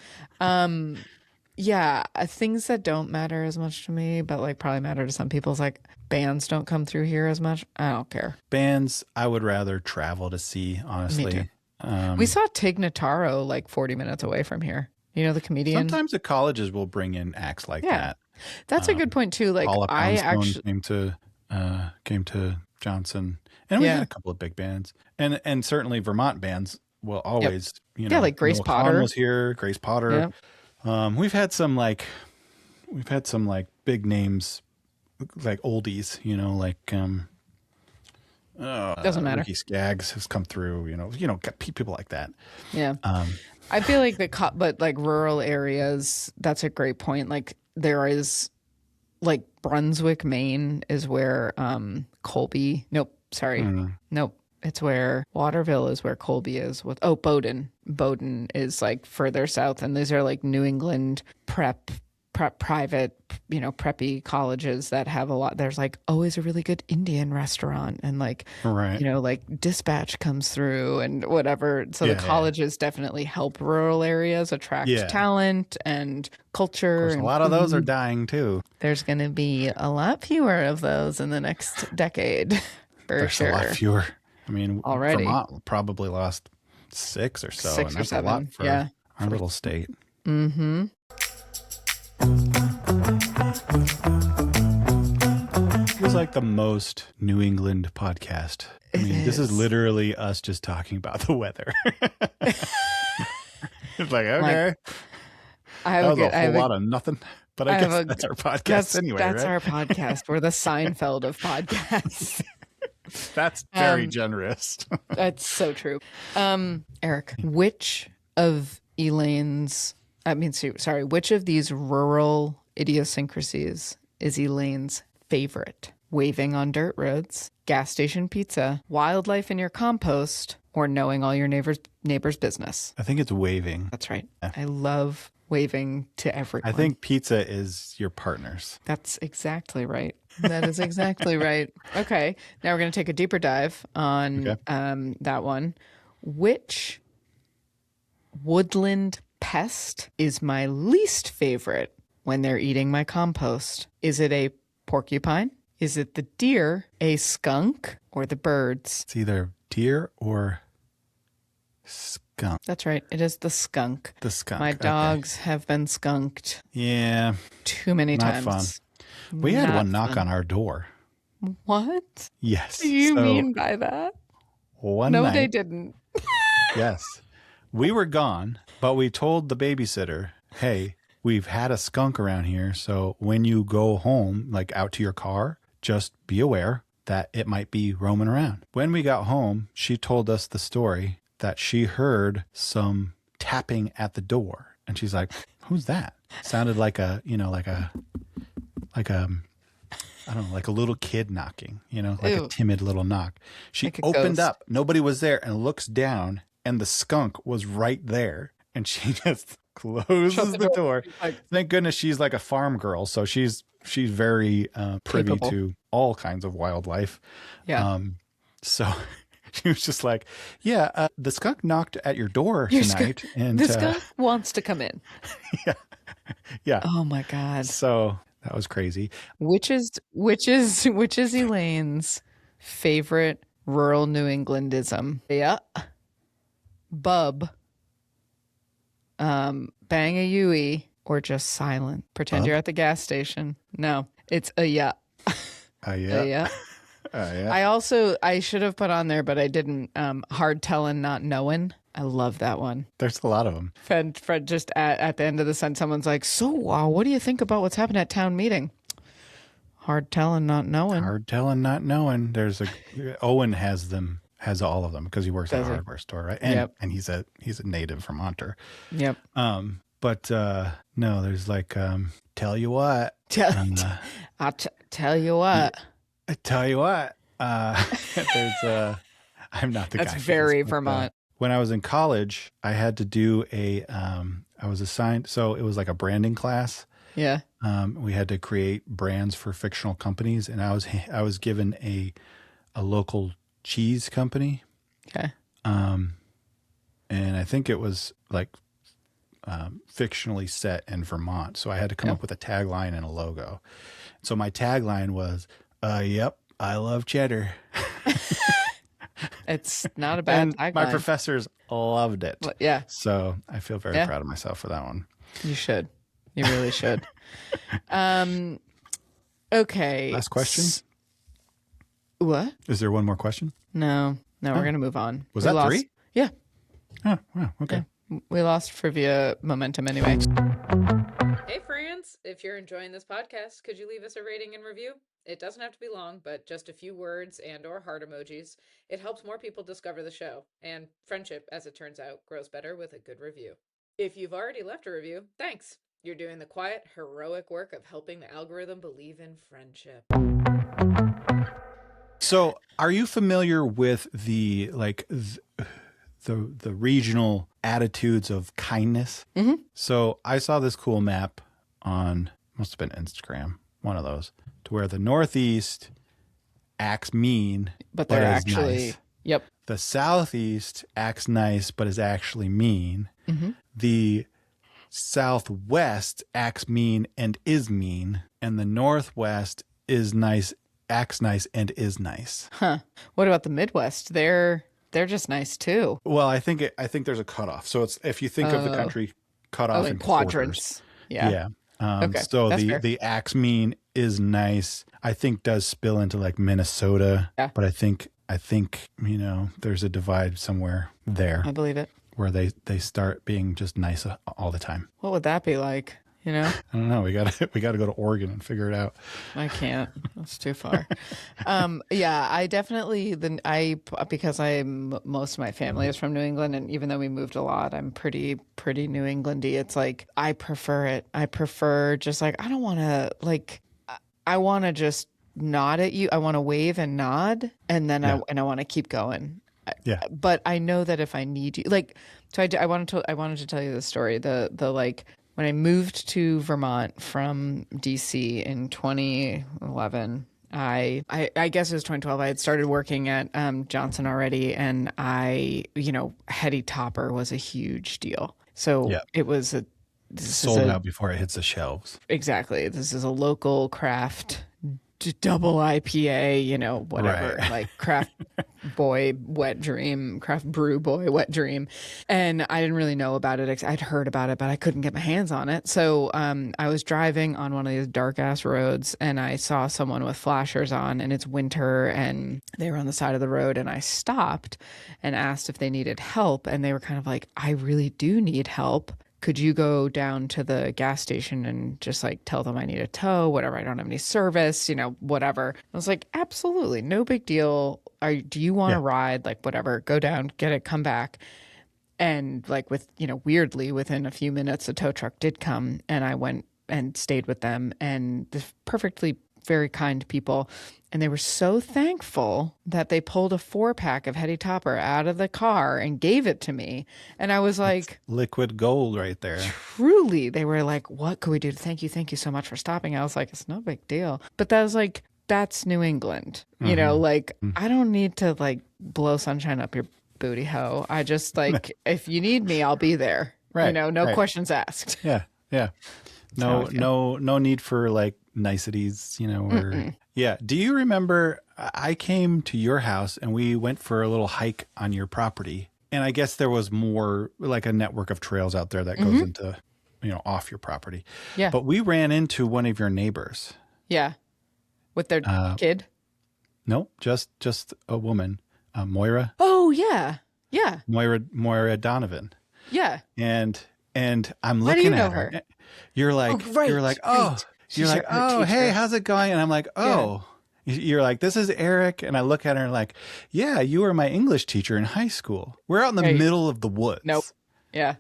Yeah, things that don't matter as much to me, but like probably matter to some people. Is like bands don't come through here as much. I don't care. Bands, I would rather travel to see, honestly. Me too. We saw Tig Notaro like 40 minutes away from here. You know, the comedian. Sometimes the colleges will bring in acts like that. That's a good point too. Like I actually came to Johnson, and we had a couple of big bands, and certainly Vermont bands will always, like Grace Potter was here. Grace Potter. Yep. We've had some like big names, like oldies, like doesn't matter. Ricky Skaggs has come through, people like that. Yeah. I feel like but like rural areas, that's a great point. Like there is like Brunswick, Maine is where Colby. Nope. Sorry. Nope. It's where Waterville is where Colby is with Bowdoin. Bowdoin is like further south, and these are like New England prep private, preppy colleges that have a lot. There's like always a really good Indian restaurant, and like like Dispatch comes through and whatever. So the colleges definitely help rural areas attract talent and culture. Of course, a lot of those are dying too. There's going to be a lot fewer of those in the next decade. There's a lot fewer. I mean, already Vermont probably lost 6 or so, and that's 7. A lot for our little state. Mm-hmm. Feels like the most New England podcast. I mean, this is literally us just talking about the weather. It's like, okay. I have a whole lot of nothing. But I guess that's our podcast anyway, That's right? our podcast. We're the Seinfeld of podcasts. That's very generous. That's so true. Eric, which of which of these rural idiosyncrasies is Elaine's favorite? Waving on dirt roads, gas station pizza, wildlife in your compost, or knowing all your neighbor's business? I think it's waving. That's right. Yeah. I love waving to everyone. I think pizza is your partner's. That's exactly right. That is exactly right. Okay. Now we're going to take a deeper dive on that one. Which woodland pest is my least favorite when they're eating my compost? Is it a porcupine? Is it the deer, a skunk, or the birds? It's either deer or skunk. That's right. It is the skunk. The skunk. My dogs have been skunked. Yeah. Too many times. Not fun. We had one knock on our door. What? Yes. What do you mean by that? one No, night. they didn't. Yes. We were gone, but we told the babysitter, hey, we've had a skunk around here. So when you go home, like out to your car, just be aware that it might be roaming around. When we got home, she told us the story that she heard some tapping at the door. And she's like, who's that? Sounded like a, I don't know, like a little kid knocking, like Ew. a timid little knock. She Like a opened ghost. up, nobody was there, and looks down, and the skunk was right there. And she just closes the door. Like, Thank goodness she's like a farm girl, so she's very privy Capable. to all kinds of wildlife. yeah. So she was just like, yeah, the skunk knocked at your door tonight. And The skunk wants to come in. yeah. Oh my God. So that was crazy. Which is Elaine's favorite rural New Englandism? Yeah. Bub. Bang a Yui, or just silent. Pretend Bub? you're at the gas station. No, it's a yeah. Yeah. Yeah. Yeah. I should have put on there, but I didn't. Hard Tellin, not knowin'. I love that one. There's a lot of them. Fred just at the end of the sentence, someone's like, so what do you think about what's happened at town meeting? Hard telling, not knowing. Hard telling, not knowing. Owen has all of them because he works at a Does he? hardware store, right? And Yep. and he's a native Vermonter. Yep. But no, there's like tell you what. I'll tell you what. I tell you what. There's I'm not the guy. That's for this, very but, Vermont. when I was in college, I had to do I was assigned, so it was like a branding class. Yeah. We had to create brands for fictional companies, and I was given a local cheese company, Okay. and I think it was like fictionally set in Vermont. So I had to come up with a tagline and a logo. So my tagline was, "Yep, I love cheddar." It's not a bad And tagline. my professors loved it. Yeah, So I feel very proud of myself for that one. you should. You really should. Okay. Last question. What? Is there one more question? No, we're going to move on. Was We that lost- 3? Yeah. Oh, wow. Okay. We lost trivia momentum anyway. Hey, friends. If you're enjoying this podcast, could you leave us a rating and review? It doesn't have to be long, but just a few words and or heart emojis. It helps more people discover the show. And friendship, as it turns out, grows better with a good review. If you've already left a review, thanks. You're doing the quiet, heroic work of helping the algorithm believe in friendship. So, are you familiar with the regional attitudes of kindness? Mm-hmm. So, I saw this cool map on, must have been Instagram, one of those, to where the Northeast acts mean, But they're is actually, nice. Yep. The Southeast acts nice, but is actually mean. Mm-hmm. The Southwest acts mean and is mean, and the Northwest is nice, acts nice, and is nice. Huh. What about the Midwest? They're just nice too. Well, I think there's a cutoff. So it's, if you think of the country cut off in in quadrants. quarters. Yeah. Okay, so that's fair. the acts mean is nice, I think, does spill into like Minnesota. Yeah. But I think there's a divide somewhere there I believe it. where they start being just nice all the time. What would that be like? I don't know. We got to go to Oregon and figure it out. I can't. That's too far. Yeah, I definitely because most of my family is from New England, and even though we moved a lot, I'm pretty New Englandy. It's like I prefer it. I prefer just like I don't want to like I want to just nod at you. I want to wave and nod, and then I want to keep going. Yeah. But I know that if I need you, like, so I wanted to tell you the story. The like. When I moved to Vermont from DC in 2011, I guess it was 2012. I had started working at Johnson already, and Heady Topper was a huge deal. So it was sold out before it hits the shelves. Exactly. This is a local craft double IPA, you know, whatever, Right. like craft boy wet dream, craft brew boy wet dream. And I didn't really know about it. I'd heard about it, but I couldn't get my hands on it. So I was driving on one of these dark ass roads and I saw someone with flashers on, and it's winter and they were on the side of the road, and I stopped and asked if they needed help. And they were kind of like, I really do need help. Could you go down to the gas station and just like tell them I need a tow, whatever, I don't have any service, you know, whatever. I was like, absolutely, no big deal. Do you want to ride? Like, whatever, go down, get it, come back. And like weirdly, within a few minutes, the tow truck did come, and I went and stayed with them, and the perfectly very kind people. And they were so thankful that they pulled a 4-pack of Hetty Topper out of the car and gave it to me. And I was like, That's liquid gold right there. Truly, they were like, what could we do? Thank you so much for stopping. I was like, it's no big deal. But that was like, that's New England. You know, like, I don't need to like blow sunshine up your booty hole. I just like, if you need me, I'll be there. Right. You know, no questions asked. Yeah. No need for like niceties, you know, or yeah. Do you remember I came to your house and we went for a little hike on your property, and I guess there was more like a network of trails out there that goes into, you know, off your property. Yeah. But we ran into one of your neighbors. Yeah. With their kid? No, just a woman, Moira. Oh, yeah. Yeah. Moira Donovan. Yeah. And I'm Why do looking you know at her? You're like, you're like, oh, you're like, oh, hey, how's it going? And I'm like, oh, you're like, this is Eric. And I look at her and like, yeah, you were my English teacher in high school. We're out in the middle of the woods. Nope. Yeah.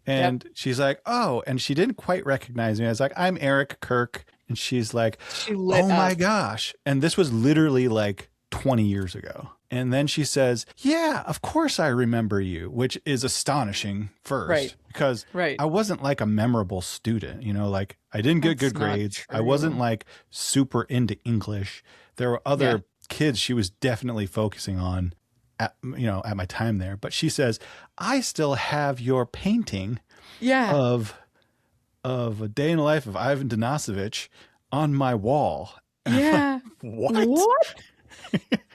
And she's like, oh, and she didn't quite recognize me. I was like, I'm Eric Kirk. And she's like, oh my gosh. And this was literally like 20 years ago. And then she says, yeah, of course I remember you, which is astonishing first, because I wasn't like a memorable student, you know, like I didn't get good grades. I wasn't like super into English. There were other kids she was definitely focusing on at my time there. But she says, I still have your painting of A Day in the Life of Ivan Denisovich on my wall. Yeah. Like, what?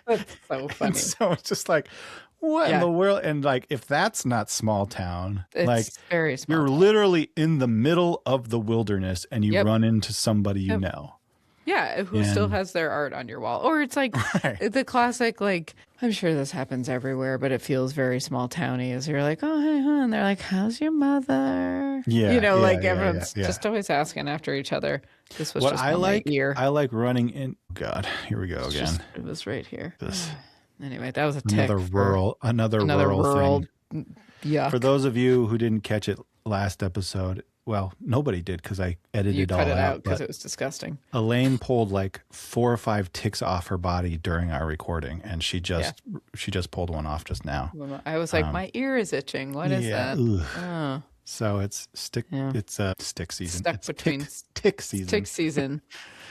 That's so funny. And so it's just like, what in the world? And like, if that's not small town, it's like very small. You're literally in the middle of the wilderness and you run into somebody you know. Yeah, who still has their art on your wall. Or it's like the classic, like, I'm sure this happens everywhere, but it feels very small towny as you're like, oh, hey, huh? And they're like, how's your mother? Yeah. You know, everyone's just always asking after each other. This was what just I like. Ear. I like running in. God, here we go again. It was right here. This. Anyway, that was a tick. Another rural thing. Yeah. For those of you who didn't catch it last episode, well, nobody did because I edited all cut it out because it was disgusting. Elaine pulled like 4 or 5 ticks off her body during our recording, and she just pulled one off just now. I was like, my ear is itching. What is that? Oh. So it's stick. Yeah. It's stick season. Stuck between tick season. Tick season.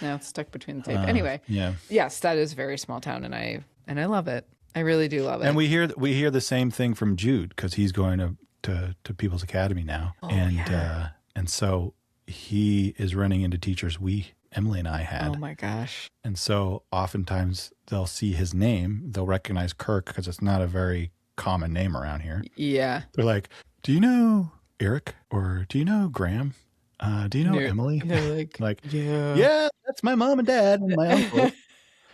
Now it's stuck between the tape. Anyway. Yeah. Yes, that is very small town, and I love it. I really do love it. And we hear the same thing from Jude because he's going to People's Academy now, and so he is running into teachers Emily and I had. Oh my gosh. And so oftentimes they'll see his name, they'll recognize Kirk because it's not a very common name around here. Yeah. They're like, do you know Eric, or do you know Graham? Do you know Emily? They're like, yeah, that's my mom and dad and my uncle.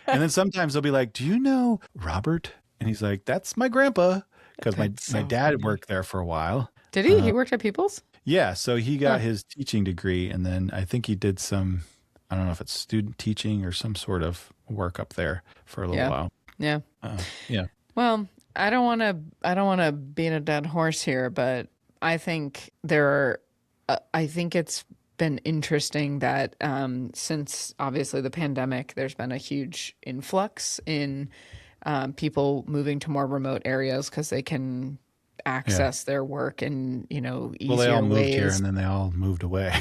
And then sometimes they'll be like, do you know Robert? And he's like, that's my grandpa, because my dad worked there for a while. Did he? He worked at People's? Yeah, so he got his teaching degree, and then I think he did some, I don't know if it's student teaching or some sort of work up there for a little while. Yeah. Yeah. Well, I don't want to beat a dead horse here, but I think I think it's been interesting that since obviously the pandemic, there's been a huge influx in people moving to more remote areas because they can access their work in, easier ways. Well, they all moved here and then they all moved away.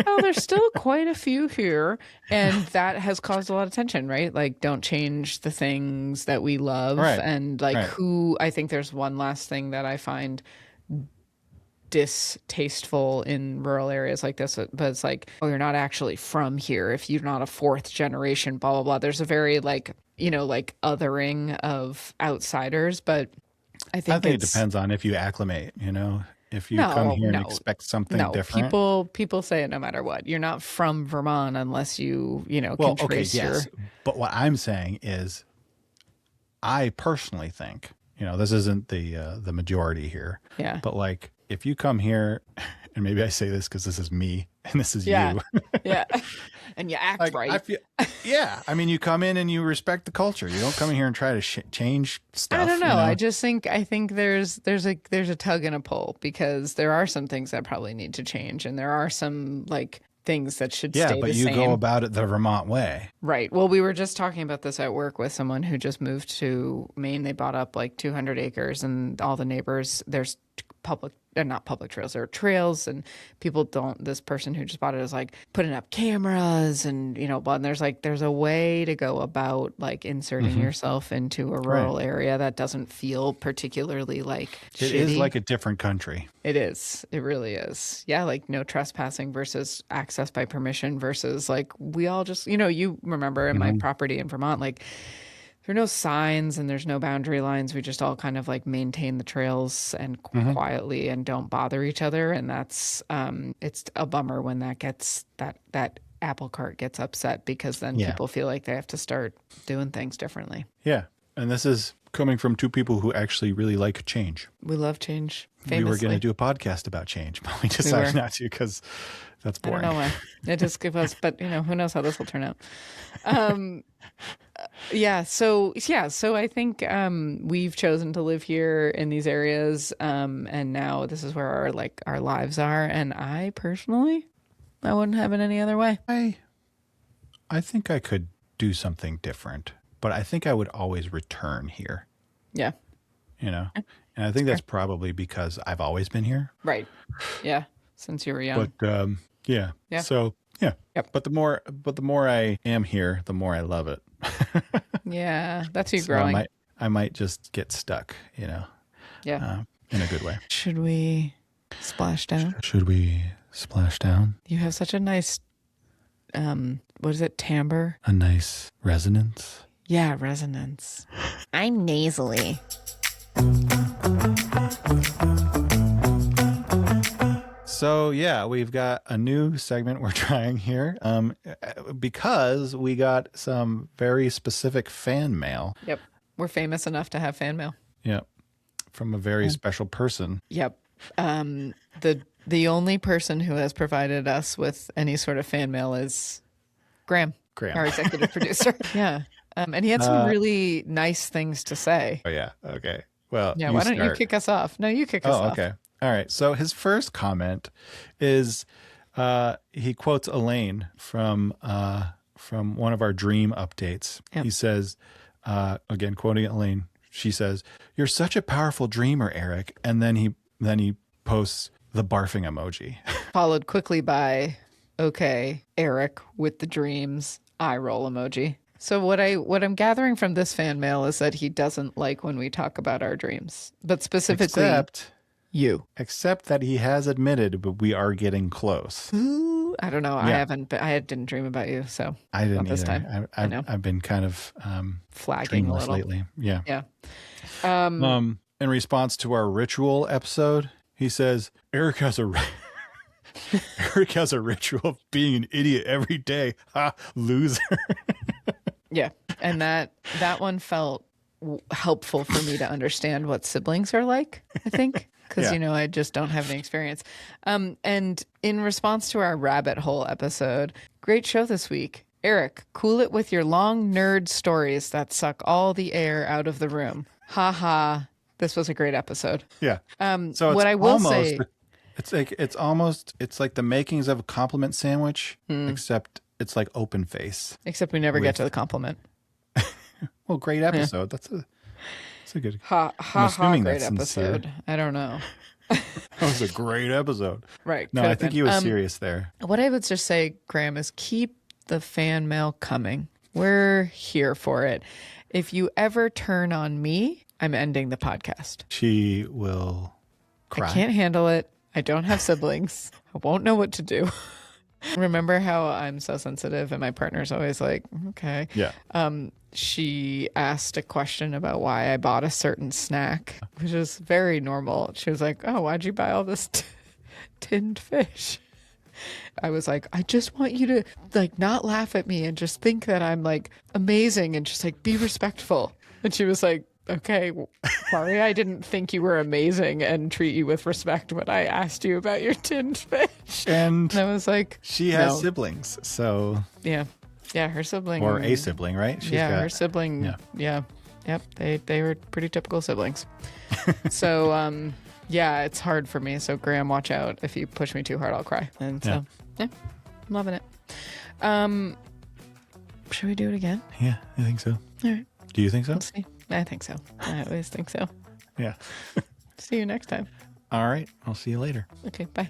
Well, there's still quite a few here, and that has caused a lot of tension, right? Like, don't change the things that we love. Right. And who, I think there's one last thing that I find distasteful in rural areas like this, but it's like, oh, you're not actually from here if you're not a fourth generation, blah, blah, blah. There's a very like, like othering of outsiders, but I think it depends on if you acclimate, if you come here and expect something different. People say it no matter what. You're not from Vermont unless you, Well, can trace yes. But what I'm saying is I personally think, this isn't the majority here. Yeah. But like, if you come here, and maybe I say this because this is me and this is you. Yeah. And you act right. I mean, you come in and you respect the culture. You don't come in here and try to change stuff. I don't know. I think there's a tug and a pull, because there are some things that probably need to change, and there are some like things that should stay the same. Yeah, but you go about it the Vermont way. Right. Well, we were just talking about this at work with someone who just moved to Maine. They bought up like 200 acres, and all the neighbors, there's not public trails, there are trails, and people don't, this person who just bought it is like putting up cameras and, and there's a way to go about like inserting yourself into a rural area that doesn't feel particularly like it shitty. Is like a different country. It is. It really is. Yeah. Like no trespassing versus access by permission versus like we all just, you remember in my property in Vermont, like there are no signs and there's no boundary lines. We just all kind of like maintain the trails and quietly and don't bother each other. And that's, it's a bummer when that gets, that apple cart gets upset, because then people feel like they have to start doing things differently. Yeah. And this is coming from two people who actually really like change. We love change. Famously. We were going to do a podcast about change, but we decided not to because that's boring. I don't know why. It just gives us, but who knows how this will turn out. So I think we've chosen to live here in these areas, and now this is where our lives are. And I personally, I wouldn't have it any other way. I think I could do something different, but I think I would always return here. Yeah. And I think that's probably because I've always been here. Right. Yeah. Since you were young. But yeah. So yeah. Yep. But the more I am here, the more I love it. Yeah. That's you so growing. I might just get stuck, Yeah. In a good way. Should we splash down? Should we splash down? You have such a nice, what is it? Timbre? A nice resonance? Yeah, resonance. I'm nasally. So yeah, we've got a new segment we're trying here because we got some very specific fan mail. Yep. We're famous enough to have fan mail. Yep. From a very special person. Yep. The only person who has provided us with any sort of fan mail is Graham. Our executive producer. Yeah. And he had some really nice things to say. Oh yeah. Okay. Well, yeah. Why don't you kick us off? No, you kick us off. Okay. All right. So his first comment is he quotes Elaine from one of our dream updates. Yep. He says, again, quoting Elaine, she says, "You're such a powerful dreamer, Eric." And then he posts the barfing emoji. Followed quickly by, "Okay, Eric with the dreams, eye roll emoji." So what I'm gathering from this fan mail is that he doesn't like when we talk about our dreams, but specifically Except that he has admitted, but we are getting close. Ooh, I don't know. Yeah. I didn't dream about you, so I didn't this either. time. I've been kind of flagging a little lately. Yeah. Yeah. In response to our ritual episode, he says Eric has a ritual of being an idiot every day. Ha, loser. Yeah, and that one felt helpful for me to understand what siblings are like, I think, because I just don't have any experience. And in response to our rabbit hole episode, great show this week. Eric, cool it with your long nerd stories that suck all the air out of the room. Ha ha. This was a great episode. Yeah. So what I will say, it's like the makings of a compliment sandwich, except it's like open face. Except we never get to the compliment. Well, great episode. Yeah. That's a good. Great episode. I don't know. That was a great episode. Right. No, I think he was serious there. What I would just say, Graham, is keep the fan mail coming. We're here for it. If you ever turn on me, I'm ending the podcast. She will cry. I can't handle it. I don't have siblings. I won't know what to do. Remember how I'm so sensitive and my partner's always like, okay. Yeah. She asked a question about why I bought a certain snack, which is very normal. She was like, oh, why'd you buy all this tinned fish? I was like, I just want you to like not laugh at me and just think that I'm like amazing and just like be respectful. And she was like, okay, sorry, I didn't think you were amazing and treat you with respect when I asked you about your tinned fish. And I was like, she has no. siblings, so Yeah, her sibling. Or a sibling, right? Her sibling. Yeah. Yep. They were pretty typical siblings. So, yeah, it's hard for me. So, Graham, watch out. If you push me too hard, I'll cry. And so, yeah, I'm loving it. Should we do it again? Yeah, I think so. All right. Do you think so? We'll see. I think so. I always think so. Yeah. See you next time. All right. I'll see you later. Okay. Bye.